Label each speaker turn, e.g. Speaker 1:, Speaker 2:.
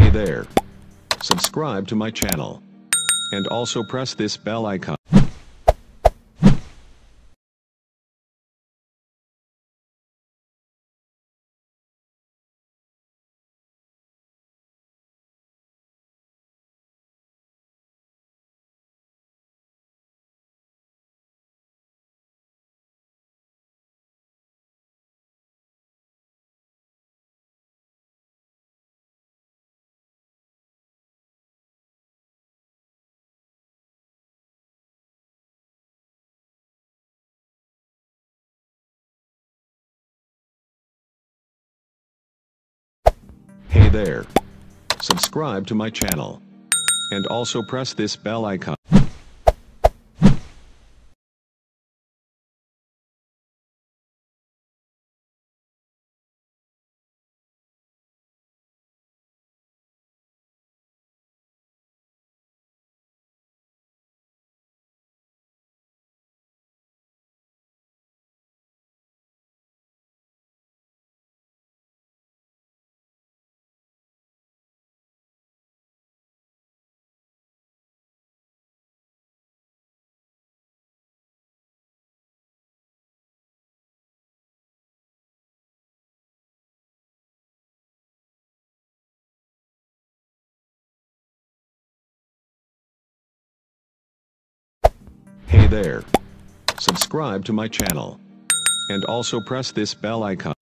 Speaker 1: Hey there. Subscribe to my channel. And also press this bell icon. Hey there. Subscribe to my channel. And also press this bell icon. Hey there. Subscribe to my channel. And also press this bell icon.